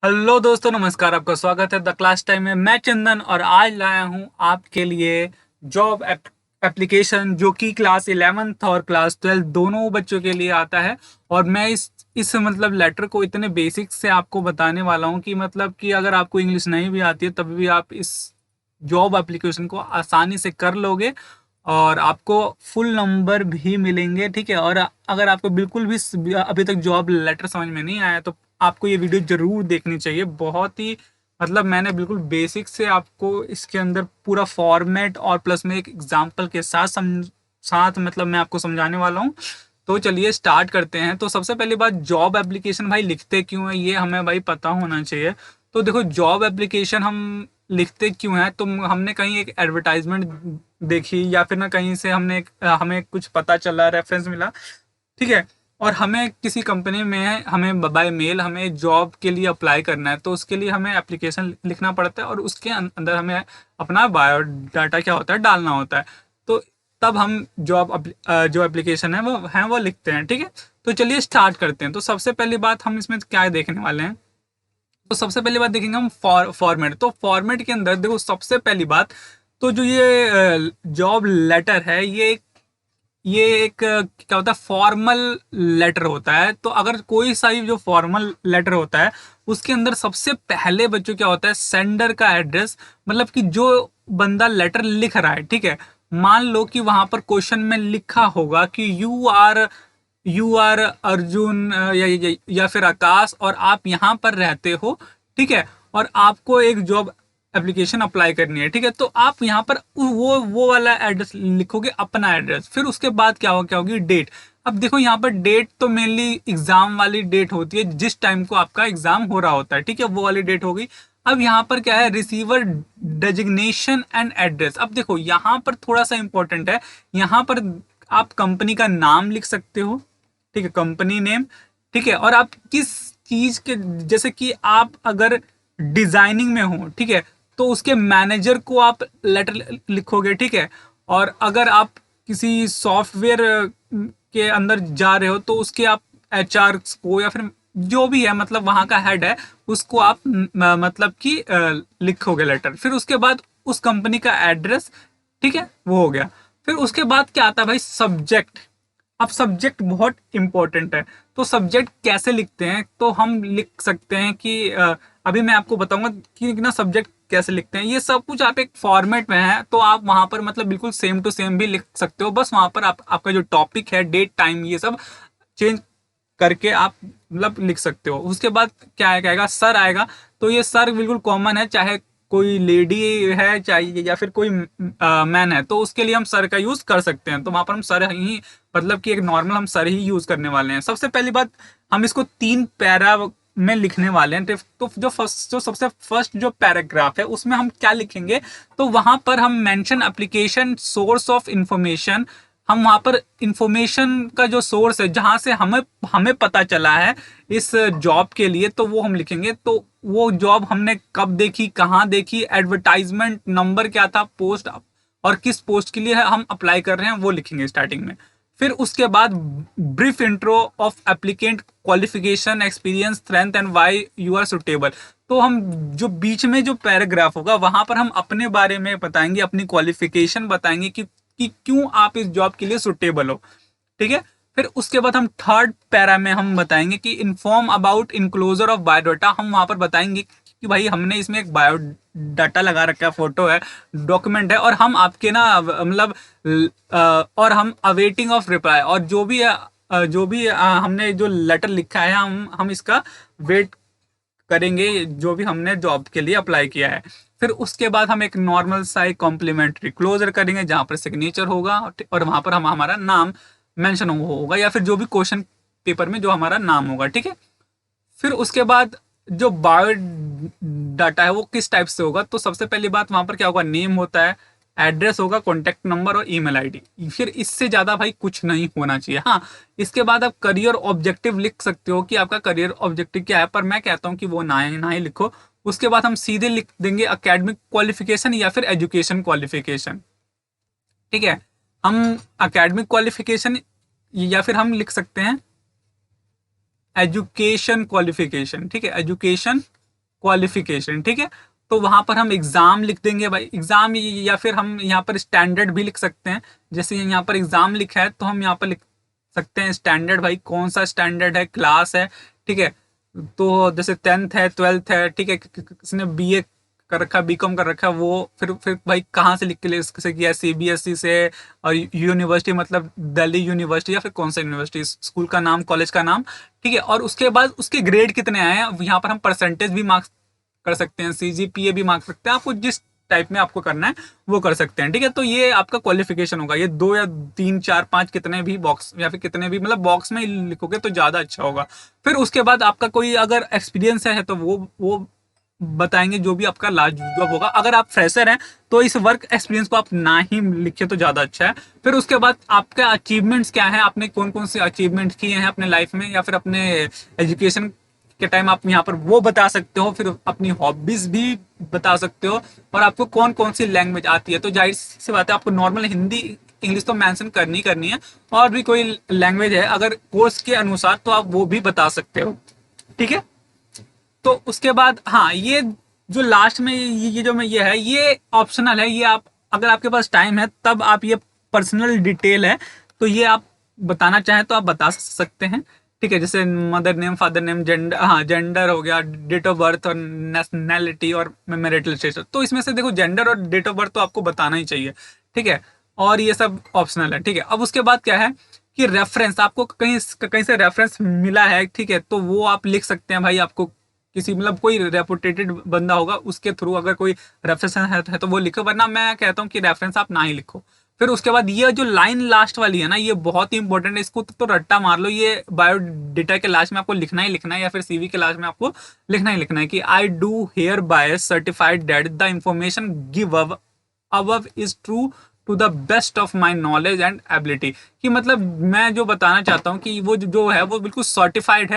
Hello दोस्तों, नमस्कार। आपका स्वागत है द क्लास टाइम में। मैं चंदन और आज लाया हूं आपके लिए जॉब एप्लीकेशन जो कि क्लास 11th और क्लास 12 दोनों बच्चों के लिए आता है। और मैं इस मतलब लेटर को इतने बेसिक से आपको बताने वाला हूं कि मतलब कि अगर आपको इंग्लिश नहीं भी आती है तब भी आप इस जॉब एप्लीकेशन को आसानी से कर लोगे और आपको फुल नंबर भी मिलेंगे। ठीक है। और अगर आपको बिल्कुल भी अभी तक जॉब लेटर समझ में नहीं आया तो आपको ये वीडियो जरूर देखनी चाहिए। बहुत ही मतलब मैंने बिल्कुल बेसिक से आपको इसके अंदर पूरा फॉर्मेट और प्लस में एक एग्जांपल के साथ मतलब मैं आपको समझाने वाला हूँ। तो चलिए स्टार्ट करते हैं। तो सबसे पहली बात, जॉब एप्लीकेशन भाई लिखते क्यों है ये हमें भाई पता होना चाहिए। तो देखो, जॉब एप्लीकेशन हम लिखते क्यों हैं, तो हमने कहीं एक एडवर्टाइजमेंट देखी या फिर ना कहीं से हमें कुछ पता चला, रेफरेंस मिला। ठीक है। और हमें किसी कंपनी में हमें बाय मेल हमें जॉब के लिए अप्लाई करना है, तो उसके लिए हमें एप्लीकेशन लिखना पड़ता है और उसके अंदर हमें अपना बायोडाटा क्या होता है डालना होता है। तो तब हम जो एप्लीकेशन है वो लिखते हैं। ठीक है। तो चलिए स्टार्ट करते हैं। तो सबसे पहली बात हम इसमें क्या देखने वाले हैं। तो सबसे पहली बात देखेंगे हम फॉर्मेट। तो फॉर्मेट के अंदर देखो, सबसे पहली बात तो जो ये जॉब लेटर है ये एक क्या होता है, फॉर्मल लेटर होता है। तो अगर कोई सा भी जो फॉर्मल लेटर होता है उसके अंदर सबसे पहले बच्चों क्या होता है, सेंडर का एड्रेस। मतलब कि जो बंदा लेटर लिख रहा है, ठीक है, मान लो कि वहां पर क्वेश्चन में लिखा होगा कि यू आर अर्जुन या फिर आकाश और आप यहाँ पर रहते हो। ठीक है। और आपको एक जॉब एप्लीकेशन अप्लाई करनी है। ठीक है। तो आप यहाँ पर वो वाला एड्रेस लिखोगे, अपना एड्रेस। फिर उसके बाद क्या होगी, डेट। अब देखो यहाँ पर डेट तो मेनली एग्जाम वाली डेट होती है, जिस टाइम को आपका एग्जाम हो रहा होता है। ठीक है, वो वाली डेट हो गई। अब यहाँ पर क्या है, रिसीवर डेजिग्नेशन एंड एड्रेस। अब देखो यहाँ पर थोड़ा सा इंपॉर्टेंट है। यहाँ पर आप कंपनी का नाम लिख सकते हो। ठीक है, कंपनी नेम। ठीक है। और आप किस चीज के, जैसे कि आप अगर डिजाइनिंग में हो, ठीक है, तो उसके मैनेजर को आप लेटर लिखोगे। ठीक है। और अगर आप किसी सॉफ्टवेयर के अंदर जा रहे हो तो उसके आप एचआर को या फिर जो भी है मतलब वहां का हेड है उसको आप मतलब कि लिखोगे लेटर। फिर उसके बाद उस कंपनी का एड्रेस। ठीक है, वो हो गया। फिर उसके बाद क्या आता है भाई, सब्जेक्ट। अब सब्जेक्ट बहुत इंपॉर्टेंट है। तो सब्जेक्ट कैसे लिखते हैं, तो हम लिख सकते हैं कि अभी मैं आपको बताऊंगा कि ना सब्जेक्ट कैसे लिखते हैं। ये सब कुछ आप एक फॉर्मेट में है तो आप वहां पर मतलब बिल्कुल सेम टू सेम भी लिख सकते हो। बस वहां पर आपका जो टॉपिक है, डेट टाइम, ये सब चेंज करके आप मतलब लिख सकते हो। उसके बाद क्या आएगा, सर आएगा। तो ये सर बिल्कुल कॉमन है, चाहे कोई लेडी है चाहिए या फिर कोई मैन है, तो उसके लिए हम सर का यूज कर सकते हैं। तो वहां पर हम सर ही मतलब कि एक नॉर्मल हम सर ही यूज करने वाले हैं। सबसे पहली बात, हम इसको 3 पैरा में लिखने वाले हैं। तो जो सबसे फर्स्ट जो पैराग्राफ है उसमें हम क्या लिखेंगे, तो वहां पर हम mention application source of information. हम वहां पर इंफॉर्मेशन का जो सोर्स है जहां से हमें हमें पता चला है इस जॉब के लिए, तो वो हम लिखेंगे। तो वो जॉब हमने कब देखी, कहाँ देखी, एडवर्टाइजमेंट नंबर क्या था, पोस्ट और किस पोस्ट के लिए हम अप्लाई कर रहे हैं वो लिखेंगे स्टार्टिंग में। फिर उसके बाद brief intro of applicant qualification experience strength and why you are suitable. तो हम जो बीच में जो पैराग्राफ होगा वहां पर हम अपने बारे में बताएंगे, अपनी क्वालिफिकेशन बताएंगे कि क्यों आप इस जॉब के लिए सुटेबल हो। ठीक है। फिर उसके बाद हम थर्ड पैरा में हम बताएंगे कि inform about enclosure of biodata. हम वहां पर बताएंगे कि भाई हमने इसमें एक बायोडाटा लगा रखा है, फोटो है, डॉक्यूमेंट है, और हम आपके ना मतलब और हम अवेटिंग ऑफ रिप्लाई। और जो भी हमने जो लेटर लिखा है हम इसका वेट करेंगे, जो भी हमने जॉब के लिए अप्लाई किया है। फिर उसके बाद हम एक नॉर्मल सा एक कॉम्प्लीमेंट्री क्लोजर करेंगे जहां पर सिग्नेचर होगा और वहां पर हम हमारा नाम मेंशन होगा या फिर जो भी क्वेश्चन पेपर में जो हमारा नाम होगा। ठीक है। फिर उसके बाद जो बायो डाटा है वो किस टाइप से होगा, तो सबसे पहली बात वहां पर क्या होगा, नेम होता है, एड्रेस होगा, कॉन्टैक्ट नंबर और ईमेल आईडी। फिर इससे ज्यादा भाई कुछ नहीं होना चाहिए। हाँ, इसके बाद आप करियर ऑब्जेक्टिव लिख सकते हो कि आपका करियर ऑब्जेक्टिव क्या है, पर मैं कहता हूँ कि वो ना ही लिखो। उसके बाद हम सीधे लिख देंगे अकेडमिक क्वालिफिकेशन या फिर एजुकेशन क्वालिफिकेशन। ठीक है। हम अकेडमिक क्वालिफिकेशन या फिर हम लिख सकते हैं एजुकेशन क्वालिफिकेशन। ठीक है, एजुकेशन क्वालिफिकेशन, ठीक है। तो वहां पर हम एग्जाम लिख देंगे भाई, एग्जाम, या फिर हम यहाँ पर स्टैंडर्ड भी लिख सकते हैं। जैसे यहाँ पर एग्जाम लिखा है तो हम यहाँ पर लिख सकते हैं स्टैंडर्ड, भाई कौन सा स्टैंडर्ड है, क्लास है, ठीक है। तो जैसे 10th है, 12th है, ठीक है, किसने बीए कर रखा, बीकॉम कर रखा, वो फिर भाई कहाँ से लिख के लिए से किया, सीबीएसई से, और यूनिवर्सिटी मतलब दिल्ली यूनिवर्सिटी या फिर कौन सा यूनिवर्सिटी, स्कूल का नाम, कॉलेज का नाम, ठीक है। और उसके बाद उसके ग्रेड कितने आए हैं, यहाँ पर हम परसेंटेज भी मार्क्स कर सकते हैं, सीजीपीए भी मार्क सकते हैं, आपको जिस टाइप में आपको करना है वो कर सकते हैं, ठीक है। तो ये आपका क्वालिफिकेशन होगा, ये 2 या 3 4 5 कितने भी बॉक्स या फिर कितने भी मतलब बॉक्स में लिखोगे तो ज़्यादा अच्छा होगा। फिर उसके बाद आपका कोई अगर एक्सपीरियंस है तो वो बताएंगे, जो भी आपका लास्ट जॉब होगा। अगर आप फ्रेशर हैं तो इस वर्क एक्सपीरियंस को आप ना ही लिखे तो ज़्यादा अच्छा है। फिर उसके बाद आपका अचीवमेंट्स क्या है, आपने कौन कौन से अचीवमेंट किए हैं अपने लाइफ में या फिर अपने एजुकेशन के टाइम, आप यहाँ पर वो बता सकते हो। फिर अपनी हॉबीज भी बता सकते हो, और आपको कौन कौन सी लैंग्वेज आती है। तो जाहिर सी बात है आपको नॉर्मल हिंदी इंग्लिश तो मेंशन करनी है, और भी कोई लैंग्वेज है अगर कोर्स के अनुसार तो आप वो भी बता सकते हो, ठीक है। तो उसके बाद हाँ, ये जो लास्ट में ये जो मैं ये है, ये ऑप्शनल है, ये आप अगर आपके पास टाइम है तब आप, ये पर्सनल डिटेल है तो ये आप बताना चाहें तो आप बता सकते हैं, ठीक है। जैसे mother name, father name, gender, हाँ जेंडर हो गया, डेट ऑफ बर्थ और नेशनैलिटी और मैरिटल स्टेटस। तो इसमें से देखो जेंडर और डेट ऑफ बर्थ तो आपको बताना ही चाहिए, ठीक है, और ये सब ऑप्शनल है, ठीक है। अब उसके बाद क्या है कि रेफरेंस, आपको कहीं कहीं से रेफरेंस मिला है, ठीक है, तो वो आप लिख सकते हैं भाई। आपको किसी मतलब कोई रेपुटेटेड बंदा होगा उसके थ्रू अगर कोई रेफरेंस है तो वो लिखो, वरना मैं कहता हूँ कि रेफरेंस आप ना ही लिखो। फिर उसके बाद ये जो लाइन लास्ट वाली है ना, ये बहुत ही इंपॉर्टेंट है, इसको तो रट्टा मार लो। ये बायोडेटा के लास्ट में आपको लिखना ही लिखना है, या फिर सीवी के लास्ट में आपको लिखना ही लिखना है कि I do hereby certified that the information give above is true to the best of my knowledge and ability. कि मतलब मैं जो बताना चाहता हूँ कि वो जो है वो बिल्कुल सर्टिफाइड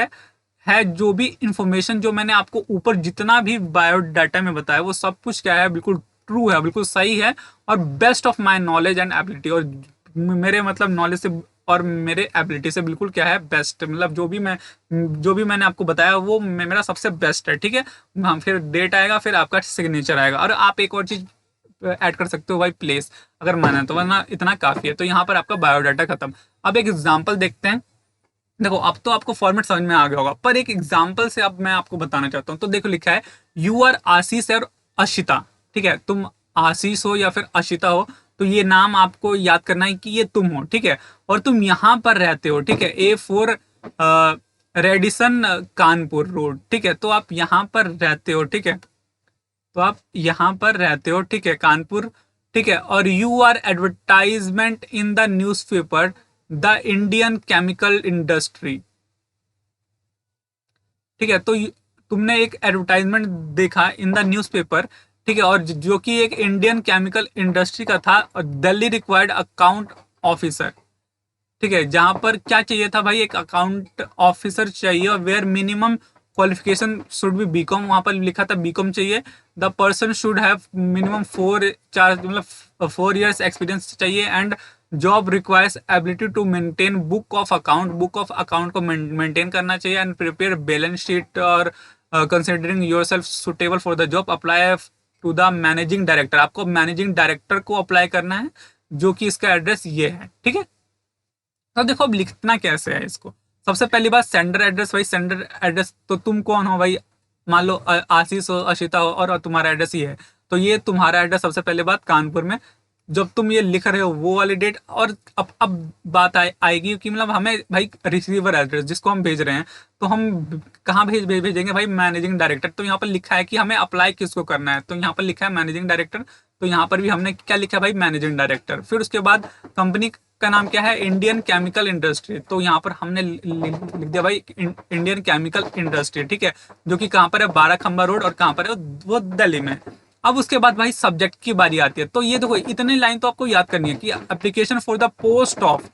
है जो भी इंफॉर्मेशन जो मैंने आपको ऊपर जितना भी बायोडाटा में बताया वो सब कुछ क्या है, बिल्कुल ट्रू है, बिल्कुल सही है, और best of my knowledge and ability, और मेरे मतलब नॉलेज से और मेरे एबिलिटी से बिल्कुल क्या है, बेस्ट, मतलब जो भी मैंने आपको बताया वो मेरा सबसे बेस्ट है, ठीक है। हाँ, फिर डेट आएगा, फिर आपका सिग्नेचर आएगा, और आप एक और चीज ऐड कर सकते हो भाई, प्लेस अगर माना तो, वरना इतना काफी है। तो यहाँ पर आपका बायोडाटा खत्म। अब एक एग्जाम्पल देखते हैं। देखो अब तो आपको फॉर्मेट समझ में आ गया होगा, पर एक एग्जाम्पल से अब मैं आपको बताना चाहता हूँ। तो देखो लिखा है यू आर आशीष और अशिता, ठीक है। तुम आशीष हो या फिर अशिता हो, तो ये नाम आपको याद करना है कि ये तुम हो, ठीक है, और तुम यहाँ पर रहते हो, ठीक है, A4 रेडिसन कानपुर रोड, ठीक है। तो आप यहाँ पर रहते हो, ठीक है, तो आप यहाँ पर रहते हो, ठीक है, कानपुर, ठीक है। और you are advertisement in the newspaper the Indian chemical industry, ठीक है। तो तुमने एक एडवर्टाइजमेंट देखा इन द न्यूज़पेपर, ठीक है, और जो कि एक इंडियन केमिकल इंडस्ट्री का था, और दिल्ली रिक्वायर्ड अकाउंट ऑफिसर, ठीक है। जहां पर क्या चाहिए था भाई, एक अकाउंट ऑफिसर चाहिए, और where minimum qualification should be BCom, वहां पर लिखा था बीकॉम चाहिए। The person should have minimum 4 years experience चाहिए, and job requires ability to maintain book of account को मेंटेन करना चाहिए, एंड प्रिपेयर बैलेंस शीट, और considering yourself suitable for the job apply to the managing director. आपको managing director को apply करना है, जो कि इसका एड्रेस ये है, ठीक है। तो देखो अब लिखना कैसे है इसको। सबसे पहली बात सेंडर एड्रेस, भाई सेंडर एड्रेस, तो तुम कौन हो भाई, मान लो आशीष हो, अशिता हो, और तुम्हारा एड्रेस ये है, तो ये तुम्हारा एड्रेस सबसे पहले बात कानपुर में, जब तुम ये लिख रहे हो वो वाली डेट। और अब बात आएगी कि मतलब हमें भाई रिसीवर एड्रेस जिसको हम भेज रहे हैं, तो हम कहाँ भेजेंगे भाई, मैनेजिंग डायरेक्टर। तो यहाँ पर लिखा है कि हमें अप्लाई किसको करना है, तो यहाँ पर लिखा है मैनेजिंग डायरेक्टर, तो यहाँ पर भी हमने क्या लिखा है भाई, मैनेजिंग डायरेक्टर। फिर उसके बाद कंपनी का नाम क्या है, इंडियन केमिकल इंडस्ट्री, तो यहाँ पर हमने लिख दिया भाई इंडियन केमिकल इंडस्ट्री, ठीक है, जो कि कहाँ पर है, 12 खंबा रोड, और कहाँ पर है वो दिल्ली में। अब उसके बाद भाई सब्जेक्ट की बारी आती है। तो ये देखो इतनी लाइन तो आपको याद करनी है कि application for the post of,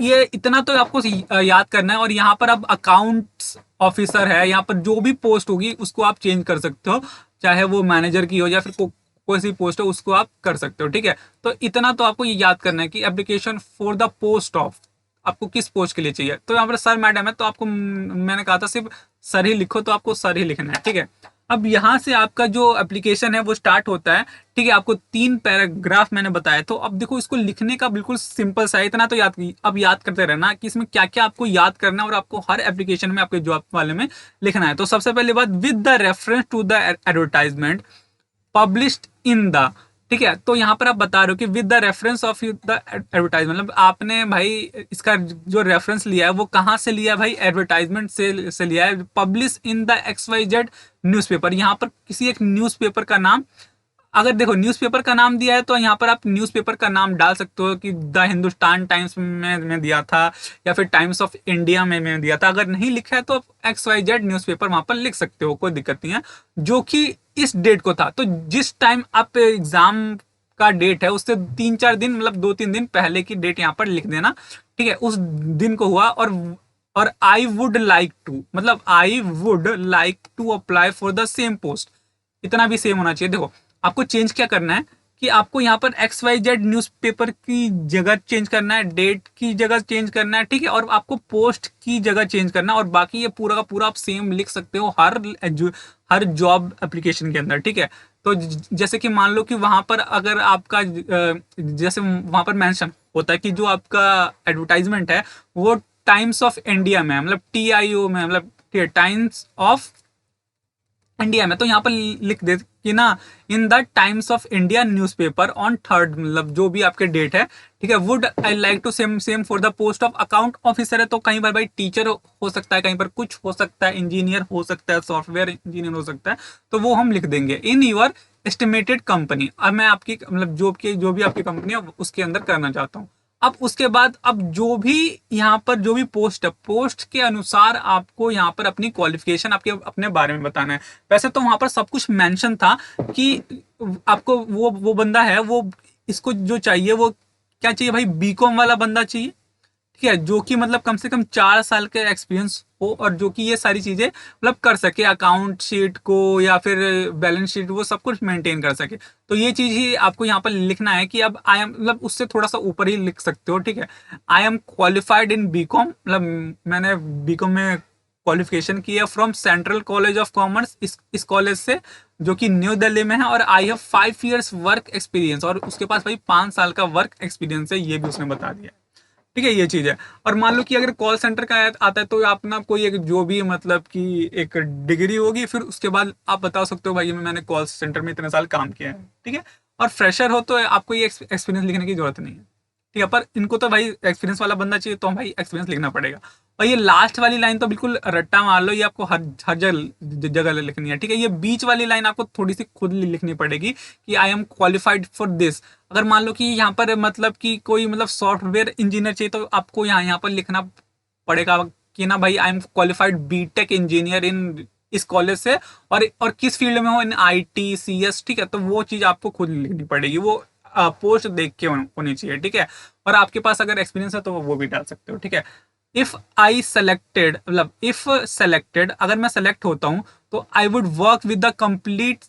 ये इतना तो आपको याद करना है। और यहाँ पर अब अकाउंट्स ऑफिसर है, यहाँ पर जो भी पोस्ट होगी उसको आप चेंज कर सकते हो, चाहे वो मैनेजर की हो या फिर कोई सी पोस्ट हो, उसको आप कर सकते हो, ठीक है। तो इतना तो आपको ये याद करना है कि application for the post of आपको किस पोस्ट के लिए चाहिए। तो यहाँ पर सर मैडम है, तो आपको मैंने कहा था सिर्फ सर ही लिखो, तो आपको सर ही लिखना है, ठीक है। अब यहाँ से आपका जो एप्लीकेशन है वो स्टार्ट होता है। ठीक है, आपको 3 पैराग्राफ मैंने बताया, तो अब देखो इसको लिखने का बिल्कुल सिंपल सा है, इतना तो अब याद करते रहना कि इसमें क्या क्या आपको याद करना है और आपको हर एप्लीकेशन में आपके जॉब वाले में लिखना है। तो सबसे पहली बात, with the reference to the advertisement published in the, ठीक है, तो यहाँ पर आप बता रहे हो कि with the reference of the advertisement, मतलब आपने भाई इसका जो रेफरेंस लिया है वो कहाँ से लिया है भाई, एडवर्टाइजमेंट से लिया है। Publish in the XYZ newspaper, यहाँ पर किसी एक न्यूज़पेपर का नाम, अगर देखो न्यूज़पेपर का नाम दिया है तो यहाँ पर आप न्यूज़पेपर का नाम डाल सकते हो कि द हिंदुस्तान टाइम्स में दिया था या फिर टाइम्स ऑफ इंडिया में दिया था। अगर नहीं लिखा है तो आप XYZ न्यूज़पेपर वहाँ पर लिख सकते हो, कोई दिक्कत नहीं है, जो कि इस डेट को था। तो जिस टाइम आप एग्जाम का डेट है उससे 3-4 दिन, मतलब 2-3 दिन पहले की डेट यहाँ पर लिख देना। ठीक है, उस दिन को हुआ। और आई वुड लाइक टू, मतलब I would like to apply for the same post, इतना भी सेम होना चाहिए। देखो आपको चेंज क्या करना है कि आपको यहाँ पर XYZ न्यूज़पेपर की जगह चेंज करना है, डेट की जगह चेंज करना है, ठीक है, और आपको पोस्ट की जगह चेंज करना है, और बाकी ये पूरा का पूरा आप सेम लिख सकते हो हर जॉब एप्लीकेशन के अंदर। ठीक है, तो जैसे कि मान लो कि वहाँ पर अगर आपका जैसे वहाँ पर मेंशन होता है कि जो आपका एडवर्टाइजमेंट है वो टाइम्स ऑफ इंडिया में, मतलब TIO में, मतलब टाइम्स ऑफ इंडिया में, तो यहाँ पर लिख दे कि ना, in the Times of India newspaper on 3rd, मतलब जो भी आपके डेट है। ठीक है, would I like to same for the post of account officer है, तो कहीं बार भाई टीचर हो सकता है, कहीं पर कुछ हो सकता है, इंजीनियर हो सकता है, सॉफ्टवेयर इंजीनियर हो सकता है, तो वो हम लिख देंगे इन योर एस्टिमेटेड कंपनी। अब मैं आपकी मतलब जो भी आपकी कंपनी है उसके अंदर करना चाहता हूँ। अब उसके बाद अब जो भी यहाँ पर जो भी पोस्ट है, पोस्ट के अनुसार आपको यहाँ पर अपनी क्वालिफिकेशन आपके अपने बारे में बताना है। वैसे तो वहाँ पर सब कुछ मेंशन था कि आपको वो बंदा है, वो इसको जो चाहिए वो क्या चाहिए भाई, बीकॉम वाला बंदा चाहिए। ठीक है, जो कि मतलब कम से कम 4 साल का एक्सपीरियंस हो और जो कि ये सारी चीजें मतलब कर सके, अकाउंट शीट को या फिर बैलेंस शीट वो सब कुछ मेंटेन कर सके। तो ये चीज ही आपको यहाँ पर लिखना है कि अब आई एम, मतलब उससे थोड़ा सा ऊपर ही लिख सकते हो। ठीक है, I am qualified in BCom, मतलब मैंने बीकॉम में क्वालिफिकेशन की है from central college of commerce, इस कॉलेज से, जो कि न्यू दिल्ली में है, और I have 5 years work experience, और उसके पास भाई 5 साल का वर्क एक्सपीरियंस है, ये भी उसने बता दिया। ठीक है, ये चीज है। और मान लो कि अगर कॉल सेंटर का आता है तो आप ना कोई एक जो भी मतलब कि एक डिग्री होगी, फिर उसके बाद आप बता सकते हो भाई मैंने कॉल सेंटर में इतने साल काम किया है। ठीक है, और फ्रेशर हो तो आपको ये एक्सपीरियंस लिखने की जरूरत नहीं है। ठीक है, पर इनको तो भाई एक्सपीरियंस वाला बंदा चाहिए, तो भाई एक्सपीरियंस लिखना पड़ेगा। और ये लास्ट वाली लाइन तो बिल्कुल रट्टा मार लो, ये आपको हर हर जगह लिखनी है। ठीक है, ये बीच वाली लाइन आपको थोड़ी सी खुद लिखनी पड़ेगी कि आई एम क्वालिफाइड फॉर दिस। अगर मान लो कि यहाँ पर मतलब कि कोई मतलब सॉफ्टवेयर इंजीनियर चाहिए, तो आपको यहाँ पर लिखना पड़ेगा कि ना भाई I am qualified BTech engineer in इस कॉलेज से, और किस फील्ड में हो, इन IT CS। ठीक है, तो वो चीज आपको खुद लिखनी पड़ेगी, वो पोस्ट देख के होनी चाहिए। ठीक है, और आपके पास अगर एक्सपीरियंस है तो वो भी डाल सकते हो। ठीक है, इफ आई सेलेक्टेड, मतलब इफ सेलेक्टेड, अगर मैं सेलेक्ट होता हूँ तो I would work with the complete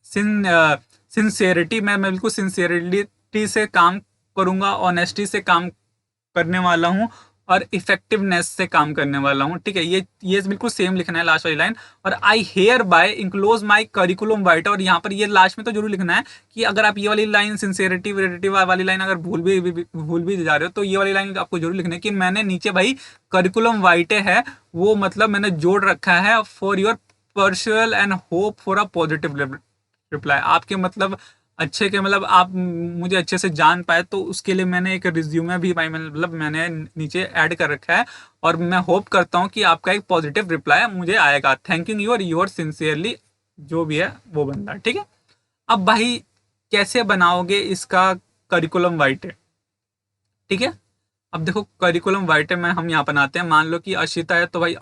sincerity, मैं बिल्कुल सिंसियरिटी से काम करूंगा, ऑनेस्टी से काम करने वाला हूँ, और इफेक्टिवनेस से काम करने वाला हूँ। ठीक है, ये बिल्कुल सेम लिखना है लास्ट वाली लाइन। और आई हेयर बाय इंक्लोज माई करिकुलम वाइट, और यहाँ पर ये लास्ट में तो जरूर लिखना है कि अगर आप ये वाली लाइन सिंसियरिटी वेरिटी वाली लाइन अगर भूल भी जा रहे हो, तो ये वाली लाइन आपको जरूर लिखना है कि मैंने नीचे भाई करिकुलम वाइटे है वो मतलब मैंने जोड़ रखा है for your personal and hope for a positive reply, आपके मतलब अच्छे के, मतलब आप मुझे अच्छे से जान पाए, तो उसके लिए मैंने एक रिज्यूमे भी भाई मतलब मैंने नीचे ऐड कर रखा है, और मैं होप करता हूँ कि आपका एक पॉजिटिव रिप्लाई मुझे आएगा। थैंक यू योर सिंसियरली, जो भी है वो बंदा। ठीक है, अब भाई कैसे बनाओगे इसका करिकुलम वाइटे। ठीक है, अब देखो करिकुलम वाइटे में हम यहाँ बनाते हैं, मान लो कि अशिता है तो भाई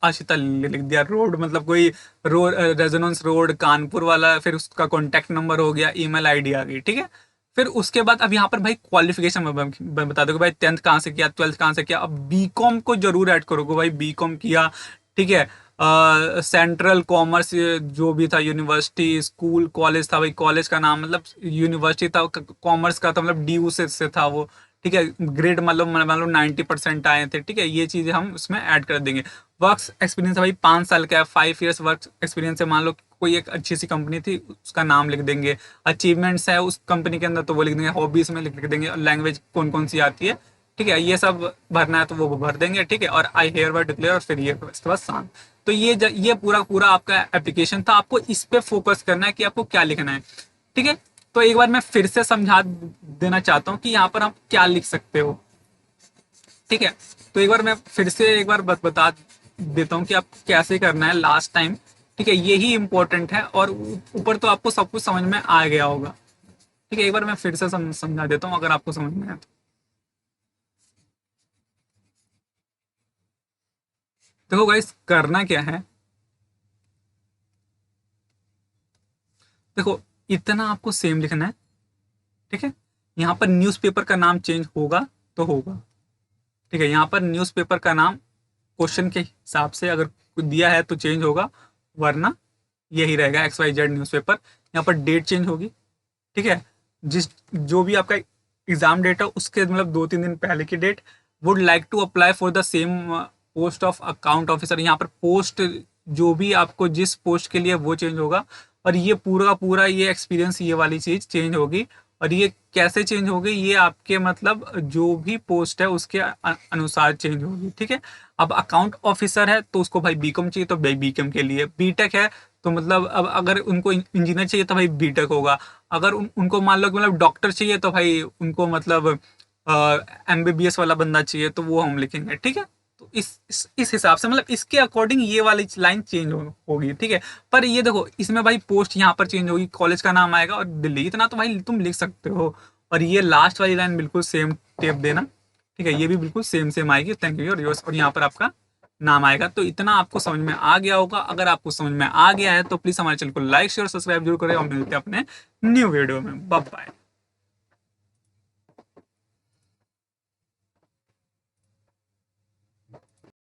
अशिता लिख दिया, रोड मतलब कोई रोड, रेजोनेंस रोड कानपुर वाला, फिर उसका कॉन्टैक्ट नंबर हो गया, ईमेल आईडी आ गई। ठीक है, फिर उसके बाद अब यहाँ पर भाई क्वालिफिकेशन बता दोगे भाई 10th कहाँ से किया, 12th कहाँ से किया। अब बीकॉम को जरूर ऐड करोगे भाई, बीकॉम किया। ठीक है, सेंट्रल कॉमर्स जो भी था, यूनिवर्सिटी स्कूल कॉलेज था भाई, कॉलेज का नाम मतलब यूनिवर्सिटी था, कॉमर्स का था मतलब DU से था वो। ठीक है, ग्रेड मान लो 90% आए थे, ठीक है, ये चीज़ें हम उसमें ऐड कर देंगे। वर्क एक्सपीरियंस है भाई 5 साल का है, 5 ईयर्स वर्क एक्सपीरियंस है, मान लो कोई एक अच्छी सी कंपनी थी उसका नाम लिख देंगे। अचीवमेंट्स है उस कंपनी के अंदर तो वो लिख देंगे, हॉबीज में लिख देंगे, लैंग्वेज कौन कौन सी आती है, ठीक है, ये सब भरना है तो वो भर देंगे, ठीक है, और आई हेयर बाय डिक्लेयर, और फिर ये इसके बाद शांत। तो ये पूरा पूरा आपका एप्लीकेशन था, आपको इस पे फोकस करना है कि आपको क्या लिखना है, ठीक है। तो एक बार मैं फिर से समझा देना चाहता हूँ कि यहाँ पर आप क्या लिख सकते हो, ठीक है। तो एक बार मैं फिर से एक बार बता देता हूँ कि आप कैसे करना है लास्ट टाइम, ठीक है, यही इंपॉर्टेंट है, और ऊपर तो आपको सब कुछ समझ में आ गया होगा, ठीक है। एक बार मैं फिर से समझा देता हूँ अगर आपको समझ में आया तो। देखो गाइस, करना क्या है, देखो इतना आपको सेम लिखना है, ठीक है। यहाँ पर न्यूज़पेपर का नाम चेंज होगा तो होगा, ठीक है, यहाँ पर न्यूज़पेपर का नाम क्वेश्चन के हिसाब से अगर कुछ दिया है तो चेंज होगा, वरना यही रहेगा XYZ न्यूज़पेपर। यहाँ पर डेट चेंज होगी, ठीक है, जिस जो भी आपका एग्जाम डेट है उसके मतलब 2-3 दिन पहले की date. Would like to apply for the same post of account officer, यहाँ पर पोस्ट जो भी आपको जिस पोस्ट के लिए वो चेंज होगा, और ये पूरा पूरा ये एक्सपीरियंस ये वाली चीज़ चेंज होगी। और ये कैसे चेंज होगी, ये आपके मतलब जो भी पोस्ट है उसके अनुसार चेंज होगी, ठीक है। अब अकाउंट ऑफिसर है तो उसको भाई बीकॉम चाहिए तो भाई बीकॉम के लिए, बीटेक है तो मतलब अब अगर उनको इंजीनियर चाहिए तो भाई बीटेक होगा, अगर उनको मान लो कि मतलब डॉक्टर चाहिए तो भाई उनको मतलब एमबीबीएस वाला बंदा चाहिए तो वो हम लिखेंगे, ठीक है। तो इस हिसाब से मतलब इसके अकॉर्डिंग ये वाली लाइन चेंज होगी, ठीक है। पर ये देखो इसमें भाई पोस्ट यहाँ पर चेंज होगी, कॉलेज का नाम आएगा और दिल्ली, इतना तो भाई तुम लिख सकते हो। और ये लास्ट वाली लाइन बिल्कुल सेम टेप देना, ठीक है, ये भी बिल्कुल सेम सेम आएगी, थैंक यू और योर्स, और यहाँ पर आपका नाम आएगा। तो इतना आपको समझ में आ गया होगा, अगर आपको समझ में आ गया है तो प्लीज हमारे चैनल को लाइक शेयर सब्सक्राइब जरूर करें, और मिलते हैं अपने न्यू वीडियो में। Bye bye.